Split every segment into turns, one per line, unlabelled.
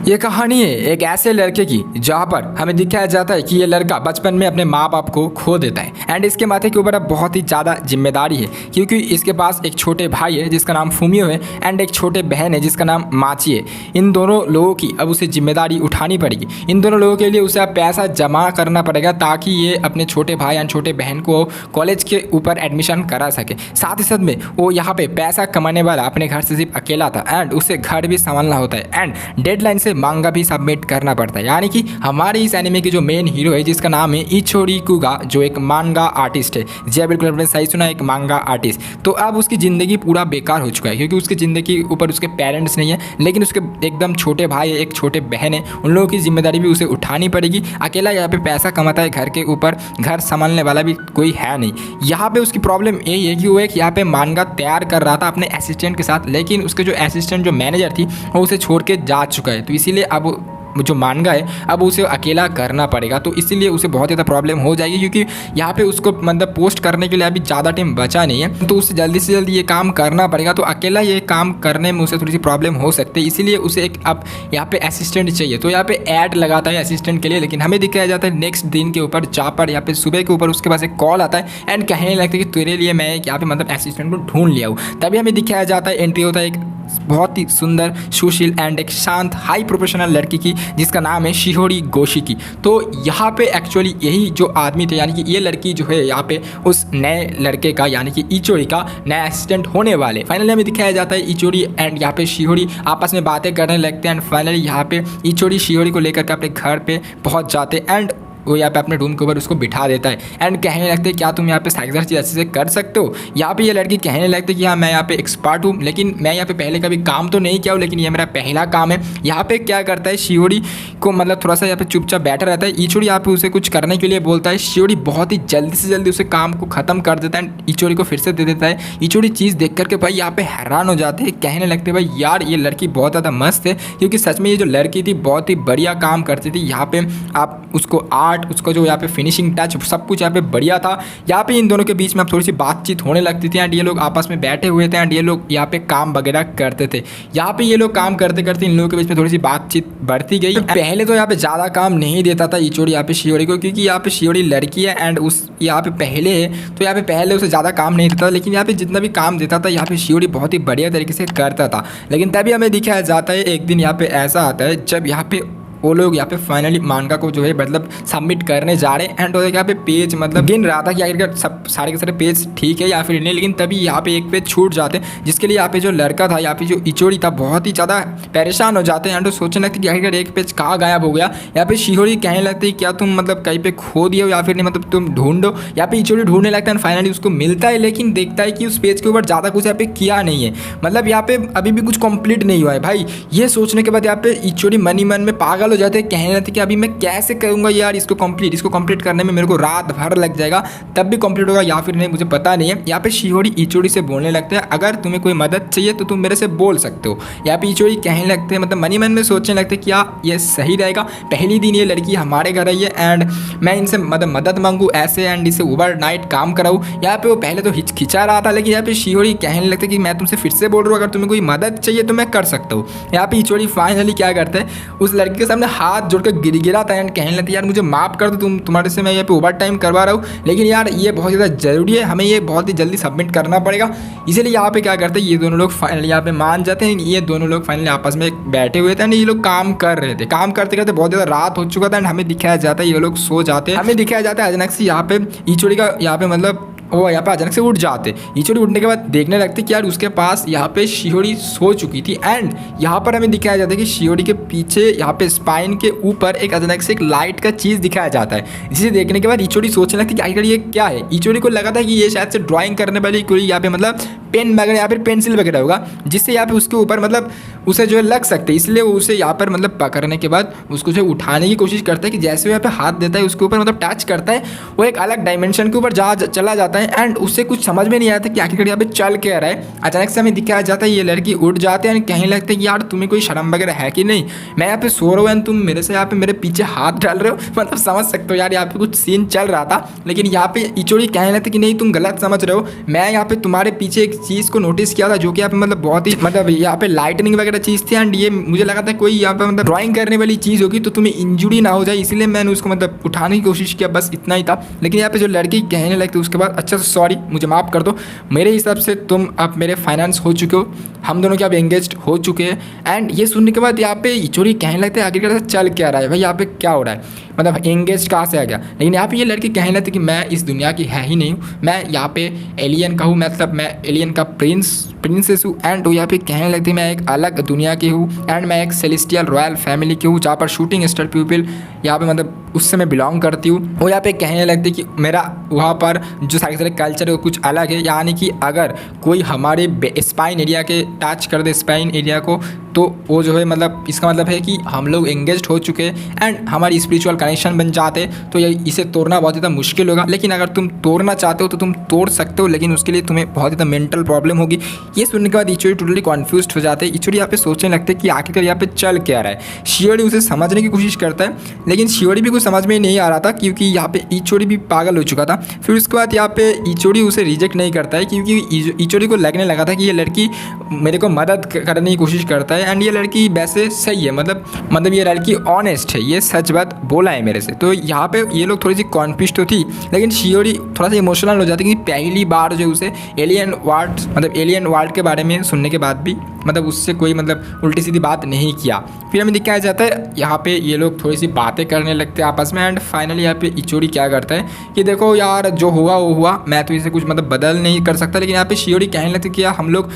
ये कहानी है एक ऐसे लड़के की जहाँ पर हमें दिखाया जाता है कि ये लड़का बचपन में अपने माँ बाप को खो देता है एंड इसके माथे के ऊपर अब बहुत ही ज़्यादा जिम्मेदारी है क्योंकि इसके पास एक छोटे भाई है जिसका नाम फूमियो है एंड एक छोटे बहन है जिसका नाम माची है। इन दोनों लोगों की अब उसे जिम्मेदारी उठानी पड़ेगी। इन दोनों लोगों के लिए उसे अब पैसा जमा करना पड़ेगा ताकि ये अपने छोटे भाई एंड छोटे बहन को कॉलेज के ऊपर एडमिशन करा सके। साथ ही साथ में वो यहाँ पे पैसा कमाने वाला अपने घर से सिर्फ अकेला था एंड उसे घर भी संभालना होता है एंड डेडलाइन से मांगा भी सबमिट करना पड़ता है। यानी कि हमारे इस एनिमे के जो मेन हीरो है जिसका नाम है इचोरी कुगा, जो एक मांगा आर्टिस्ट है। जी बिल्कुल आपने सही सुना, एक मांगा आर्टिस्ट। तो अब उसकी ज़िंदगी पूरा बेकार हो चुका है क्योंकि उसकी ज़िंदगी के ऊपर उसके पेरेंट्स नहीं है लेकिन उसके एकदम छोटे भाई है, एक छोटे बहन है। उन लोगों की जिम्मेदारी भी उसे उठानी पड़ेगी। अकेला यहाँ पे पैसा कमाता है, घर के ऊपर घर संभालने वाला भी कोई है नहीं। यहाँ पे उसकी प्रॉब्लम यही है कि वो एक यहाँ पे मांगा तैयार कर रहा था अपने असिस्टेंट के साथ, लेकिन उसके जो असिस्टेंट जो मैनेजर थी वो उसे छोड़ के जा चुका है। तो इसीलिए अब जो मांगा है अब उसे अकेला करना पड़ेगा। तो इसीलिए उसे बहुत ज़्यादा प्रॉब्लम हो जाएगी क्योंकि यहाँ पे उसको मतलब पोस्ट करने के लिए अभी ज़्यादा टाइम बचा नहीं है। तो उसे जल्दी से जल्दी ये काम करना पड़ेगा। तो अकेला ये काम करने में उसे थोड़ी सी प्रॉब्लम हो सकती है, इसीलिए उसे एक अब यहाँ पे असिस्टेंट चाहिए। तो यहाँ पे ऐड लगाता है असिस्टेंट के लिए, लेकिन हमें दिखाया जाता है नेक्स्ट दिन के ऊपर जहाँ पर यहाँ पे सुबह के ऊपर उसके पास एक कॉल आता है एंड कहने लगता है कि तेरे लिए मैं यहाँ पे मतलब असिस्टेंट को ढूंढ लिया हूँ। तभी हमें दिखाया जाता है एंट्री होता है एक बहुत ही सुंदर सुशील एंड एक शांत हाई प्रोफेशनल लड़की की जिसका नाम है शिहोरी गोशी की। तो यहाँ पे एक्चुअली यही जो आदमी थे, यानी कि ये लड़की जो है यहाँ पे उस नए लड़के का यानी कि इचोरी का नया असिस्टेंट होने वाले। फाइनली हमें दिखाया जाता है इचोरी एंड यहाँ पे शिहोरी आपस में बातें करने लगते हैं एंड फाइनली यहाँ पे इचोरी शिहोरी को लेकर के अपने घर पे पहुँच जाते एंड वो यहाँ पे अपने रूम के ऊपर उसको बिठा देता है एंड कहने लगते हैं क्या तुम यहाँ पे एक्सरसाइज अच्छे से कर सकते हो। यहाँ पे ये लड़की कहने लगती है कि हाँ मैं यहाँ पे एक्सपर्ट हूँ, लेकिन मैं यहाँ पे पहले कभी काम तो नहीं किया हूँ, लेकिन ये मेरा पहला काम है। यहाँ पे क्या करता है शियोरी को मतलब थोड़ा सा यहाँ पे चुपचाप बैठा रहता है। इचोरी यहाँ पे उसे कुछ करने के लिए बोलता है। शियोरी बहुत ही जल्दी से जल्दी उसे काम को ख़त्म कर देता है एंड इचोरी को फिर से दे देता है। इचोरी चीज़ देख करके भाई यहाँ पे हैरान हो जाते हैं, कहने लगते भाई यार ये लड़की बहुत ज़्यादा मस्त है, क्योंकि सच में ये जो लड़की थी बहुत ही बढ़िया काम करती थी। यहाँ पे आप उसको आर्ट, उसको जो यहाँ पे फिनिशिंग टच सब कुछ यहाँ पे बढ़िया था। यहाँ पे इन दोनों के बीच में अब थोड़ी सी बातचीत होने लगती थी एंड ये लोग आपस में बैठे हुए थे एंड ये लोग यहाँ पे काम वगैरह करते थे। यहाँ पे ये लोग काम करते करते इन लोगों के बीच में थोड़ी सी बातचीत बढ़ती गई। पहले तो यहाँ पे ज़्यादा काम नहीं देता था इचोरी यहाँ पे शियोरी को, क्योंकि यहाँ पे शियोरी लड़की है एंड उस यहाँ पे पहले है तो यहाँ पे पहले उसे ज़्यादा काम नहीं देता, लेकिन यहाँ पे जितना भी काम देता था यहाँ पे शियोरी बहुत ही बढ़िया तरीके से करता था। लेकिन तभी हमें दिखाया जाता है एक दिन यहाँ पे ऐसा आता है जब यहाँ पे वो लोग यहाँ पे फाइनली मांगा को जो है मतलब सबमिट करने जा रहे हैं एंड यहाँ पे पेज मतलब गिन रहा था कि आखिरकार सब सारे के सारे पेज ठीक है या फिर नहीं, लेकिन तभी यहाँ पे एक पेज छूट जाते हैं जिसके लिए यहाँ पे जो लड़का था यहाँ पे जो इचोरी था बहुत ही ज़्यादा परेशान हो जाते हैं एंड तो सोचने लगते कि आखिरकार एक पेज कहाँ गायब हो गया। यहाँ पे शिहोरी कहने लगते हैं क्या तुम मतलब कहीं पे खो दिए हो या फिर नहीं, मतलब तुम ढूंढो। यहाँ पे इचोरी ढूंढने लगता है फाइनली उसको मिलता है, लेकिन देखता है कि उस पेज के ऊपर ज़्यादा कुछ यहाँ पे किया नहीं है, मतलब यहाँ पे अभी भी कुछ कंप्लीट नहीं हुआ है। भाई ये सोचने के बाद यहाँ पे इचोरी मन ही मन में पागल हो जाते हैं, कहने लगते कि अभी मैं कैसे करूंगा यार इसको कंप्लीट करने में मेरे को रात भर लग जाएगा, तब भी कंप्लीट होगा या फिर नहीं मुझे पता नहीं है। यहाँ पे शिहोरी इचोरी से बोलने लगते हैं अगर तुम्हें कोई मदद चाहिए तो तुम मेरे से बोल सकते हो। यहाँ पे इचोरी कहने लगते हैं मतलब मनी मन में सोचने लगते हैं क्या ये सही रहेगा, पहली दिन ये लड़की हमारे घर आई है एंड मैं इनसे मतलब मदद मांगू ऐसे एंड इसे ओवर नाइट काम कराऊँ। यहाँ पे वो पहले तो हिचकिचा रहा था, लेकिन यहाँ पे शिहोरी कहने लगते कि मैं तुमसे फिर से बोल रहा हूँ अगर तुम्हें कोई मदद चाहिए तो मैं कर सकता हूँ। यहाँ पे इचोरी फाइनली क्या करते हैं उस लड़की के सामने हाथ जोड़कर गिरा था एंड कहने लगती यार मुझे माफ़ कर दो, तुम्हारे से मैं यहाँ पे ओवर टाइम करवा रहा हूँ, लेकिन यार ये बहुत ज़्यादा ज़रूरी है, हमें ये बहुत ही जल्दी सबमिट करना पड़ेगा। इसीलिए यहाँ पे क्या करते हैं ये दोनों लोग फाइनली यहाँ पे मान जाते हैं। ये दोनों लोग फाइनली आपस में बैठे हुए थे एंड ये लोग काम कर रहे थे। काम करते करते बहुत ज़्यादा रात हो चुका था एंड हमें दिखाया जाता है ये लोग सो जाते हैं। हमें दिखाया जाता है अचानक से यहाँ पे इचोरी का यहाँ पे मतलब वो यहाँ पे अचानक से उठ जाते। इचोरी उठने के बाद देखने लगते कि यार उसके पास यहाँ पे शिहोरी सो चुकी थी एंड यहाँ पर हमें दिखाया जाता है कि शिहोरी के पीछे यहाँ पे स्पाइन के ऊपर एक अचानक से एक लाइट का चीज़ दिखाया जाता है, जिसे देखने के बाद इचोरी सोचने लगती कि आखिर ये क्या है। इचोरी को लगा था कि ये शायद से ड्राइंग करने वाली कोई यहाँ पे मतलब पेन वगैरह या फिर पेंसिल वगैरह होगा जिससे यहाँ पे उसके ऊपर मतलब उसे जो है लग सकते, इसलिए वो उसे यहाँ पर मतलब पकड़ने के बाद उसको जो उठाने की कोशिश करता है कि जैसे वो यहाँ पे हाथ देता है उसके ऊपर मतलब टच करता है वो एक अलग डायमेंशन के ऊपर चला जाता है एंड उससे कुछ समझ में नहीं आता कि आखिरकार यहाँ पे चल क्या रहा है। अचानक से हमें दिखाया जाता है ये लड़की उठ जाते हैं कहने लगते हैं कि यार तुम्हें कोई शर्म वगैरह है कि नहीं, मैं यहाँ पे सो रहा हूँ एंड तुम मेरे से यहाँ पे मेरे पीछे हाथ डाल रहे हो, मतलब समझ सकते हो यार यहाँ पे कुछ सीन चल रहा था। लेकिन यहाँ पे इचोरी कहने लगते कि नहीं तुम गलत समझ रहे हो, मैं यहाँ पे तुम्हारे पीछे एक चीज़ को नोटिस किया था जो कि यहाँ पे मतलब बहुत ही मतलब यहाँ पे लाइटनिंग वगैरह चीज़ थी। एंड ये मुझे लगा था कोई यहाँ पे मतलब ड्राइंग करने वाली चीज़ होगी तो तुम्हें इंजुरी ना हो जाए, इसलिए मैंने उसको मतलब उठाने की कोशिश किया, बस इतना ही था। लेकिन यहाँ पे जो लड़की कहने लगती उसके बाद अच्छा सॉरी मुझे माफ़ कर दो, मेरे हिसाब से तुम अब मेरे फाइनेंस हो चुके हो, हम दोनों के अब एंगेज हो चुके हैं। एंड ये सुनने के बाद यहाँ पे इचोरी कहने लगते आखिरकार चल क्या रहा है भाई, यहाँ पे क्या हो रहा है, मतलब एंगेज कहाँ से आ गया। लेकिन यहाँ पे ये लड़की कहने लगती कि मैं इस दुनिया की है ही नहीं हूँ, मैं यहाँ पे एलियन का हूँ, मतलब मैं एलियन का प्रिंसेस हूँ। एंड वो यहाँ पे कहने लगती मैं एक अलग दुनिया की हूँ एंड मैं एक सेलेस्टियल रॉयल फैमिली की हूँ जहाँ पर शूटिंग स्टार पीपल यहाँ पे मतलब उससे मैं बिलोंग करती हूँ। वो यहाँ पे कहने लगती कि मेरा वहाँ पर जो सारे कल्चर है वो कुछ अलग है, यानी कि अगर कोई हमारे स्पाइन एरिया के टच कर दे स्पाइन एरिया को तो वो जो है मतलब इसका मतलब है कि हम लोग एंगेज हो चुके हैं एंड हमारी स्पिरिचुअल कनेक्शन बन जाते, तो ये इसे तोड़ना बहुत ज़्यादा मुश्किल होगा। लेकिन अगर तुम तोड़ना चाहते हो तो तुम तोड़ सकते हो, लेकिन उसके लिए तुम्हें बहुत ज़्यादा मेंटल प्रॉब्लम होगी। ये सुनने के बाद इचोरी टोटली कन्फ्यूज हो जाते हैं। इचोरी यहाँ पे सोचने लगते हैं कि आखिरकार यहाँ पे चल क्या रहा है। शियोरी उसे समझने की कोशिश करता है, लेकिन शियोरी भी कुछ समझ में नहीं आ रहा था क्योंकि यहाँ पे इचोरी भी पागल हो चुका था। फिर उसके बाद यहाँ पे इचोरी उसे रिजेक्ट नहीं करता है क्योंकि इचोरी को लगने लगा था कि ये लड़की मेरे को मदद करने की कोशिश करता है एंड ये लड़की वैसे सही है, मतलब ये लड़की ऑनेस्ट है, ये सच बात बोला है मेरे से। तो यहाँ पे ये लोग थोड़ी सी कॉन्फ्यूज तो थी, लेकिन शियोरी थोड़ा सा इमोशनल हो जाती है कि पहली बार जो उसे एलियन वर्ल्ड के बारे में सुनने के बाद भी मतलब उससे कोई मतलब उल्टी सीधी बात नहीं किया। फिर हमें दिखाया जाता है यहाँ पे ये लोग थोड़ी सी बातें करने लगते हैं आपस में एंड फाइनली यहाँ पे इचोरी क्या करता है कि देखो यार जो हुआ वो हुआ, मैं तो इसे कुछ मतलब बदल नहीं कर सकता। लेकिन यहाँ पे शियोरी कहने लगती कि यार हम लोग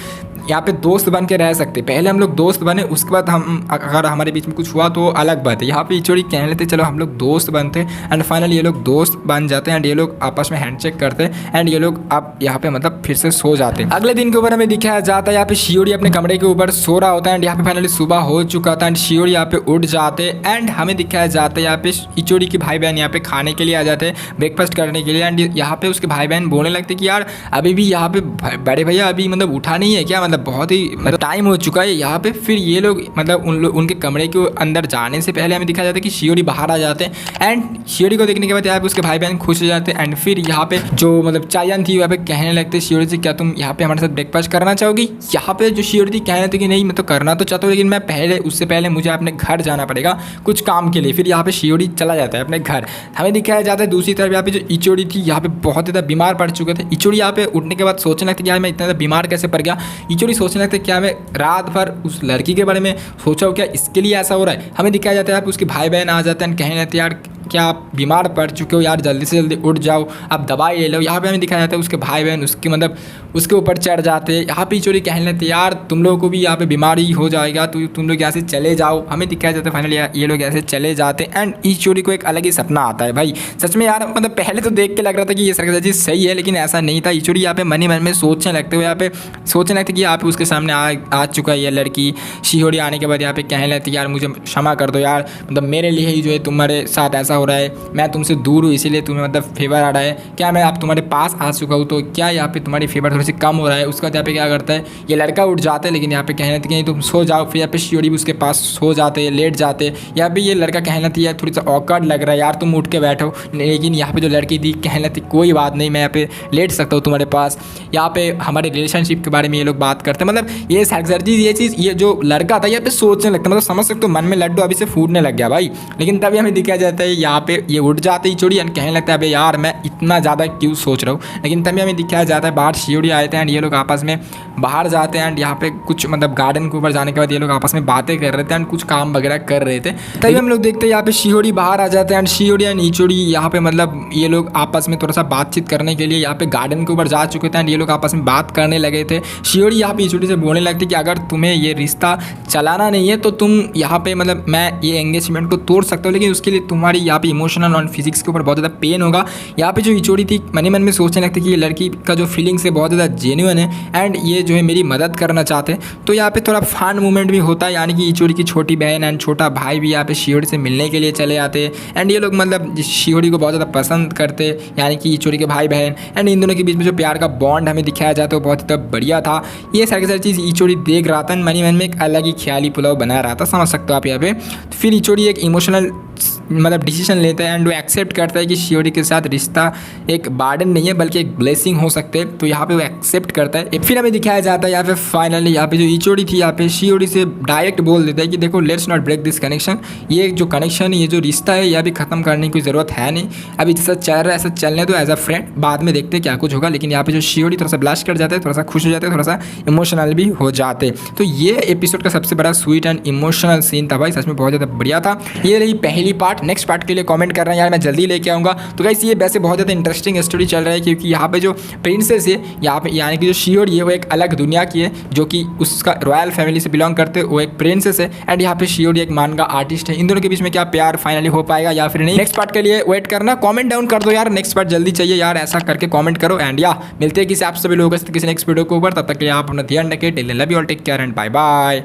यहाँ पे दोस्त बन के रह सकते, पहले हम लोग दोस्त बने उसके बाद हम अगर हमारे बीच में कुछ हुआ तो अलग बात है। यहाँ पे इचोरी कहने लगते चलो हम लोग दोस्त बनते एंड फाइनली ये लोग दोस्त बन जाते हैं एंड ये लोग आपस में हैंडशेक करते हैं एंड ये लोग अब यहाँ पे मतलब फिर से सो जाते हैं। अगले दिन के ऊपर हमें दिखाया जाता है यहाँ पे शियोरी अपने कमरे के ऊपर सो रहा होता है एंड यहाँ पे फाइनली सुबह हो चुका था एंड शियोरी यहाँ पे उठ जाते एंड हमें दिखाया जाता है यहाँ पे इचोरी के भाई बहन यहाँ पे खाने के लिए आ जाते हैं, ब्रेकफास्ट करने के लिए। एंड यहाँ पे उसके भाई बहन बोलने लगते कि यार अभी भी यहाँ पे बड़े भैया अभी मतलब उठा नहीं है क्या, मतलब बहुत ही टाइम हो चुका है यहाँ पे। फिर ये लोग मतलब उनके कमरे के अंदर जाने से पहले हमें दिखाया जाता है कि शियोरी बाहर आ जाते हैं एंड शियोरी को देखने के बाद यहाँ पे उसके भाई बहन खुश हो जाते हैं एंड फिर यहाँ पे जो मतलब चायन थी वहाँ पे कहने लगते हैं शियोरी से क्या तुम यहाँ पे हमारे साथ ब्रेकफास्ट करना चाहोगी। यहाँ पे जो शियोरी थी कहने लगती कि नहीं मैं तो करना तो चाहता हूँ लेकिन मैं उससे पहले मुझे अपने घर जाना पड़ेगा कुछ काम के लिए। फिर यहाँ पे शियोरी चला जाता है अपने घर। हमें दिखाया जाता है दूसरी तरफ यहाँ पे जो इचोरी थी यहाँ पे बहुत ज़्यादा बीमार पड़ चुके थे। इचोरी यहाँ पे उठने के बाद सोचने लगते कि यार मैं इतना ज़्यादा बीमार कैसे पड़ गया। इचोरी सोचने लगते क्या मैं रात भर उस लड़की के बारे में सोचा हूँ, क्या इसके लिए ऐसा हो रहा है। हमें दिखाया जाता है आप उसके भाई बहन आ जाते हैं कहने लगते यार क्या आप बीमार पड़ चुके हो यार जल्दी से जल्दी उठ जाओ आप दवाई ले लो। यहाँ पे हमें दिखाया जाता है उसके भाई बहन उसकी मतलब उसके ऊपर चढ़ जाते हैं। यहाँ पे इचोरी कहने लगते यार तुम लोगों को भी यहाँ पे बीमारी हो जाएगा तो तुम लोग यहाँ से चले जाओ। हमें दिखाया जाता है फाइनली ये लोग ऐसे चले जाते हैं एंड इचोरी को एक अलग ही सपना आता है। भाई सच में यार मतलब पहले तो देख के लग रहा था कि ये सरकार चीज़ सही है लेकिन ऐसा नहीं था। इचोरी यहाँ पे मन ही मन में सोचने लगते हुए यहाँ पे सोचने लगते कि यहाँ पे उसके सामने आ चुका है ये लड़की। शियोरी आने के बाद यहाँ पे कहने लगती यार मुझे क्षमा कर दो यार, मतलब मेरे लिए ही जो है तुम्हारे साथ ऐसा हो रहा है, मैं तुमसे दूर हूँ इसीलिए तुम्हें मतलब फेवर आ रहा है, क्या मैं अब तुम्हारे पास आ चुका हूँ तो क्या यहाँ पे तुम्हारी फेवर थोड़ी सी कम हो रहा है। उसके बाद यहाँ पे क्या करता है ये लड़का उठ जाता है लेकिन यहाँ पे कहने लगती है तुम सो जाओ। फिर यहाँ पे शियोरी भी उसके पास सो जाते हैं लेट जाते हैं। यहाँ पे ये लड़का कहने लगती है थोड़ी सा ऑकवर्ड लग रहा है यार तुम उठ के बैठो, लेकिन यहाँ पे जो लड़की थी कहने लगती कोई बात नहीं मैं यहाँ पे लेट सकता हूँ तुम्हारे पास। यहाँ पे हमारे रिलेशनशिप के बारे में ये लोग बात करते हैं। मतलब ये सरजी ये चीज़ ये जो लड़का था यहाँ पे सोचने लगता मतलब समझ सकते हो मन में लड्डू अभी से फूटने लग गया भाई। लेकिन तभी हमें दिखाया जाता है यहाँ पे ये उठ जाते ही इचोरी कहने लगता है अबे यार मैं इतना ज़्यादा क्यों सोच रहा हूँ। लेकिन तभी हमें दिखाया जाता है बाहर शियोरी आए थे एंड ये लोग आपस में बाहर जाते हैं एंड यहाँ पे कुछ मतलब गार्डन के ऊपर जाने के बाद ये लोग आपस में बातें कर रहे थे एंड कुछ काम वगैरह कर रहे थे। तभी हम लोग देखते हैं यहाँ पे शियोरी बाहर आ जाते हैं एंड शियोरी एंड इचोरी यहाँ पे मतलब ये लोग आपस में थोड़ा सा बातचीत करने के लिए यहाँ पे गार्डन के ऊपर जा चुके थे एंड ये लोग आपस में बात करने लगे थे। शियोरी यहाँ पे इचोरी से बोलने लगती कि अगर तुम्हें ये रिश्ता चलाना नहीं है तो तुम यहाँ पे मतलब मैं ये एंगेजमेंट को तोड़ सकता हूँ, लेकिन उसके लिए तुम्हारी यहाँ पे इमोशनल और फिजिक्स के ऊपर बहुत ज़्यादा पेन होगा। यहाँ पे जो इचोरी थी मन ही मन में सोचने लगती कि ये लड़की का जो फीलिंग्स है बहुत ज़्यादा जेन्युइन है एंड ये जो है मेरी मदद करना चाहते हैं। तो यहाँ पे थोड़ा फन मूवमेंट भी होता है, यानी कि इचोरी की छोटी बहन एंड छोटा भाई भी यहाँ पे शियोरी से मिलने के लिए चले जाते हैं एंड ये लोग मतलब शियोरी को बहुत ज़्यादा पसंद करते हैं, यानी कि इचोरी के भाई बहन। एंड इन दोनों के बीच में जो प्यार का बॉन्ड हमें दिखाया जाता है वो बहुत ही बढ़िया था। ये सारी चीज़ इचोरी देख रहा था मन ही मन में एक अलग ही ख्याली पुलाव बना रहा था, समझ सकते हो आप यहाँ पे। फिर इचोरी एक इमोशनल मतलब डिसीजन लेता है एंड वो एक्सेप्ट करता है कि शियोरी के साथ रिश्ता एक बार्डन नहीं है बल्कि एक ब्लेसिंग हो सकते हैं। तो यहाँ पे वो एक्सेप्ट करता है। फिर हमें दिखाया जाता है यहाँ पे फाइनली यहाँ पे जो इचोरी थी यहाँ पे शियोरी से डायरेक्ट बोल देता है कि देखो let's not break this connection, ये जो कनेक्शन है ये जो रिश्ता है यह भी खत्म करने की कोई ज़रूरत है नहीं, अभी जैसा चल रहा है ऐसा चलने दो एज अ फ्रेंड, बाद में देखते हैं क्या कुछ होगा। लेकिन यहाँ पे जो शियोरी थोड़ा सा ब्लास्ट कर जाता है, थोड़ा सा खुश हो जाते हैं, थोड़ा सा इमोशनल भी हो जाते। तो ये एपिसोड का सबसे बड़ा स्वीट एंड इमोशनल सीन था भाई, सच में बहुत ज़्यादा बढ़िया था। ये रही पहली पार्ट। नेक्स्ट पार्ट के लिए कमेंट कर रहे हैं यार मैं जल्दी लेके आऊँगा। तो गाइस ये वैसे बहुत ज़्यादा इंटरेस्टिंग स्टोरी चल रहा है क्योंकि यहाँ पे जो प्रिंसेस है यहाँ पे यानी कि जो शियोरी है वो एक अलग दुनिया की है, जो कि उसका रॉयल फैमिली से बिलोंग करते हैं, वो एक प्रिंसेस है एंड यहाँ पे शियोरी एक मानगा आर्टिस्ट है। इन दोनों के बीच में क्या प्यार फाइनली हो पाएगा या फिर नहीं, नेक्स्ट पार्ट के लिए वेट करना। कमेंट डाउन कर दो यार नेक्स्ट पार्ट जल्दी चाहिए यार, ऐसा करके कमेंट करो। एंड या मिलते हैं किसी आप सभी लोगों के साथ किसी नेक्स्ट वीडियो के ऊपर, तब तक के लिए आप अपना ध्यान रखें। Till then love you all, take care and bye bye.